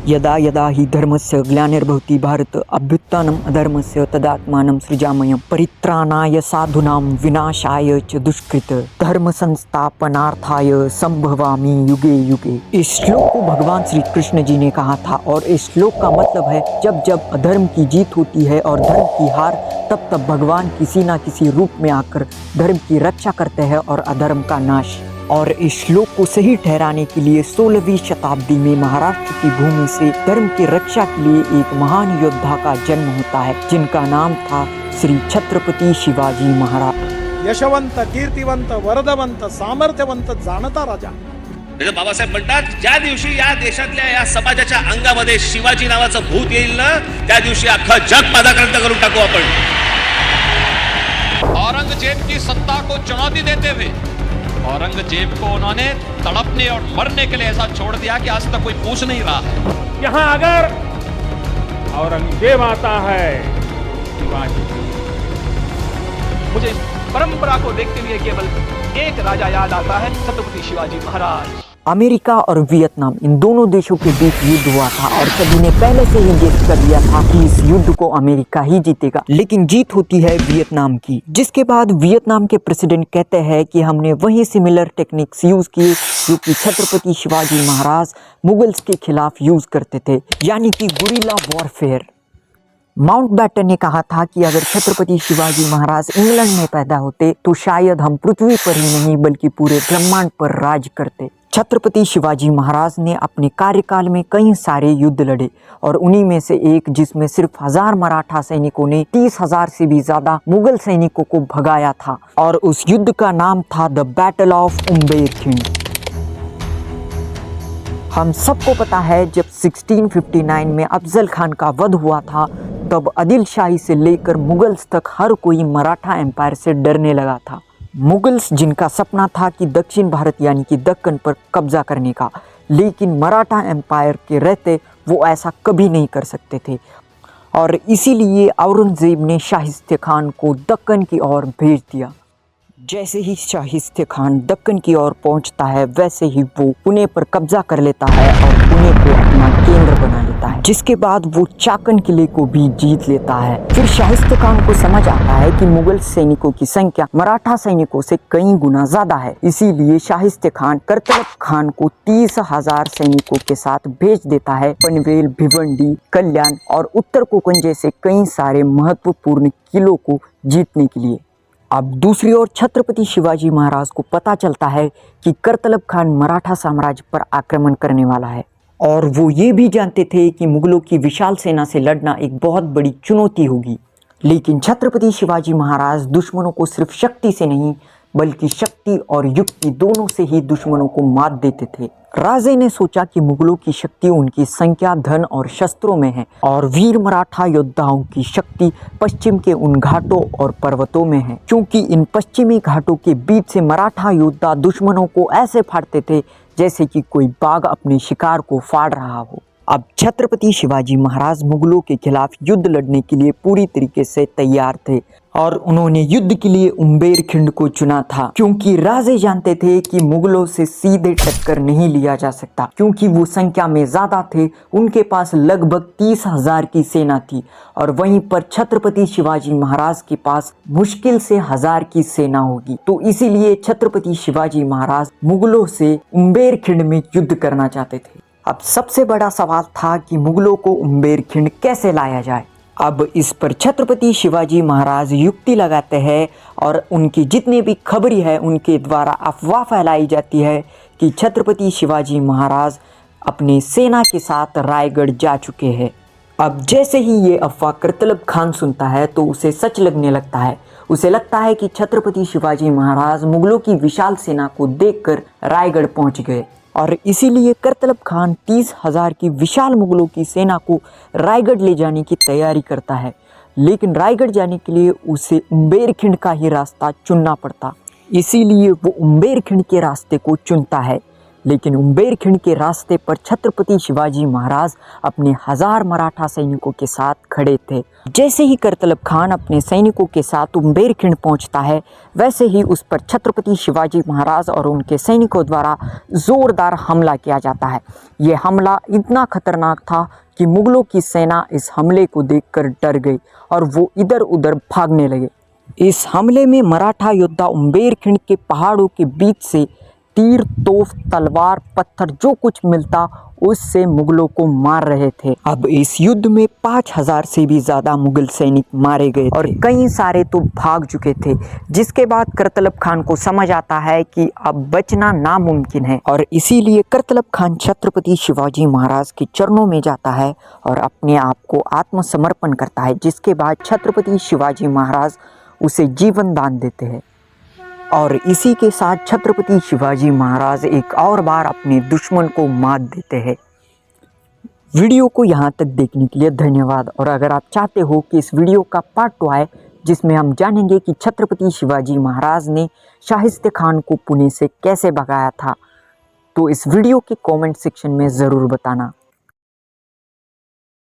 यदा यदा हि धर्मस्य ग्लानिर्भवति भारत अभ्युत्थानम् अधर्मस्य तदात्मानं सृजाम्यहं परित्राणाय साधूनां विनाशाय च दुष्कृत धर्म संस्थापनार्थाय संभवामि युगे युगे। इस श्लोक को भगवान श्री कृष्ण जी ने कहा था और इस श्लोक का मतलब है जब जब अधर्म की जीत होती है और धर्म की हार, तब तब भगवान किसी न किसी रूप में आकर धर्म की रक्षा करते हैं और अधर्म का नाश। और इस श्लोक को सही ठहराने के लिए 16वीं शताब्दी में महाराष्ट्र की भूमि से धर्म की रक्षा के लिए एक महान योद्धा का जन्म होता है जिनका नाम था श्री छत्रपति शिवाजी महाराज। यशवंत, कीर्तिवंत, वरदवंत, सामर्थ्यवंत, जाणता राजा। बाबासाहेब म्हणतात ज्या दिवशी या देशातल्या या समाजाच्या अंगामध्ये शिवाजी नावाचं भूत येईल ना, त्या दिवशी अख्खं जग पादाक्रांत करून टाकू आपण। औरंगजेब की सत्ता को चुनौती देते हुए औरंगजेब को उन्होंने तड़पने और मरने के लिए ऐसा छोड़ दिया कि आज तक कोई पूछ नहीं रहा है। यहाँ अगर औरंगजेब आता है, शिवाजी। मुझे इस परंपरा को देखते हुए केवल एक राजा याद आता है, छत्रपति शिवाजी महाराज। अमेरिका और वियतनाम इन दोनों देशों के बीच युद्ध हुआ था और सभी ने पहले से ही गेस कर लिया था कि इस युद्ध को अमेरिका ही जीतेगा, लेकिन जीत होती है वियतनाम की। जिसके बाद वियतनाम के प्रेसिडेंट कहते हैं कि हमने वही सिमिलर टेक्निक्स यूज किए जो कि छत्रपति शिवाजी महाराज मुगल्स के खिलाफ यूज करते थे, यानी कि गुरिल्ला वॉरफेयर। माउंटबेटन ने कहा था कि अगर छत्रपति शिवाजी महाराज इंग्लैंड में पैदा होते तो शायद हम पृथ्वी पर ही नहीं बल्कि पूरे ब्रह्मांड पर राज करते। छत्रपति शिवाजी महाराज ने अपने कार्यकाल में कई सारे युद्ध लड़े और उन्हीं में से एक जिसमें सिर्फ 1000 मराठा सैनिकों ने 30,000 से भी ज्यादा मुगल सैनिकों को भगाया था और उस युद्ध का नाम था द बैटल ऑफ उम्बेरखिंड। हम सबको पता है जब 1659 में अफजल खान का वध हुआ था तब आदिल शाही से लेकर मुगल्स तक हर कोई मराठा एम्पायर से डरने लगा था। मुगल्स जिनका सपना था कि दक्षिण भारत यानी कि दक्कन पर कब्जा करने का, लेकिन मराठा एम्पायर के रहते वो ऐसा कभी नहीं कर सकते थे और इसीलिए औरंगजेब ने शाहिस्ते खान को दक्कन की ओर भेज दिया। जैसे ही शाहिस्ते खान दक्कन की ओर पहुंचता है वैसे ही वो पुणे पर कब्जा कर लेता है और पुणे को अपना केंद्र बना लेता है, जिसके बाद वो चाकन किले को भी जीत लेता है। फिर शाहिस्ते खान को समझ आता है कि मुगल सैनिकों की संख्या मराठा सैनिकों से कई गुना ज्यादा है, इसीलिए शाहिस्ते खान करतलब खान को 30,000 सैनिकों के साथ भेज देता है पनवेल, भिवंडी, कल्याण और उत्तर कोंकण जैसे कई सारे महत्वपूर्ण किलों को जीतने के लिए। अब दूसरी ओर छत्रपति शिवाजी महाराज को पता चलता है कि करतलब खान मराठा साम्राज्य पर आक्रमण करने वाला है और वो ये भी जानते थे कि मुगलों की विशाल सेना से लड़ना एक बहुत बड़ी चुनौती होगी, लेकिन छत्रपति शिवाजी महाराज दुश्मनों को सिर्फ शक्ति से नहीं बल्कि शक्ति और युक्ति दोनों से ही दुश्मनों को मात देते थे। राजे ने सोचा कि मुगलों की शक्ति उनकी संख्या, धन और शस्त्रों में है और वीर मराठा योद्धाओं की शक्ति पश्चिम के उन घाटों और पर्वतों में है, क्योंकि इन पश्चिमी घाटों के बीच से मराठा योद्धा दुश्मनों को ऐसे फाड़ते थे जैसे कि कोई बाघ अपने शिकार को फाड़ रहा हो। अब छत्रपति शिवाजी महाराज मुगलों के खिलाफ युद्ध लड़ने के लिए पूरी तरीके से तैयार थे और उन्होंने युद्ध के लिए उम्बेरखिंड को चुना था, क्योंकि राजे जानते थे कि मुगलों से सीधे टक्कर नहीं लिया जा सकता, क्योंकि वो संख्या में ज्यादा थे। उनके पास लगभग 30,000 की सेना थी और वहीं पर छत्रपति शिवाजी महाराज के पास मुश्किल से 1000 की सेना होगी। तो इसीलिए छत्रपति शिवाजी महाराज मुगलों से उम्बेरखिंड में युद्ध करना चाहते थे। अब सबसे बड़ा सवाल था कि मुगलों को उम्बेरखिंड कैसे लाया जाए। अब इस पर छत्रपति शिवाजी महाराज युक्ति लगाते हैं और उनकी जितनी भी खबरी है उनके द्वारा अफवाह फैलाई जाती है कि छत्रपति शिवाजी महाराज अपनी सेना के साथ रायगढ़ जा चुके हैं। अब जैसे ही ये अफवाह करतलब खान सुनता है तो उसे सच लगने लगता है। उसे लगता है कि छत्रपति शिवाजी महाराज मुगलों की विशाल सेना को देखकर रायगढ़ पहुंच गए और इसीलिए करतलब खान 30,000 की विशाल मुगलों की सेना को रायगढ़ ले जाने की तैयारी करता है, लेकिन रायगढ़ जाने के लिए उसे उम्बेरखिंड का ही रास्ता चुनना पड़ता। इसीलिए वो उम्बेरखिंड के रास्ते को चुनता है। लेकिन उंबेरखिंड के रास्ते पर छत्रपति शिवाजी महाराज अपने 1000 मराठा सैनिकों के साथ खड़े थे। जैसे ही करतलब खान अपने सैनिकों के साथ उंबेरखिंड पहुंचता है, वैसे ही उस पर छत्रपति शिवाजी महाराज और उनके सैनिकों द्वारा ज़ोरदार हमला किया जाता है। ये हमला इतना खतरनाक था कि मुगलों की सेना इस हमले को देखकर डर गई और वो इधर उधर भागने लगे। इस हमले में मराठा योद्धा उंबेरखिंड के पहाड़ों के बीच से तीर, तोप, तलवार, पत्थर जो कुछ मिलता उससे मुगलों को मार रहे थे। अब इस युद्ध में 5000 से भी ज़्यादा मुगल सैनिक मारे गए और कई सारे तो भाग चुके थे, जिसके बाद करतलब खान को समझ आता है कि अब बचना नामुमकिन है और इसीलिए करतलब खान छत्रपति शिवाजी महाराज के चरणों में जाता है और अपने आप को आत्मसमर्पण करता है, जिसके बाद छत्रपति शिवाजी महाराज उसे जीवन दान देते हैं। और इसी के साथ छत्रपति शिवाजी महाराज एक और बार अपने दुश्मन को मात देते हैं। वीडियो को यहाँ तक देखने के लिए धन्यवाद। और अगर आप चाहते हो कि इस वीडियो का पार्ट 2 आए, जिसमें हम जानेंगे कि छत्रपति शिवाजी महाराज ने शाहिस्ते खान को पुणे से कैसे भगाया था, तो इस वीडियो के कमेंट सेक्शन में ज़रूर बताना।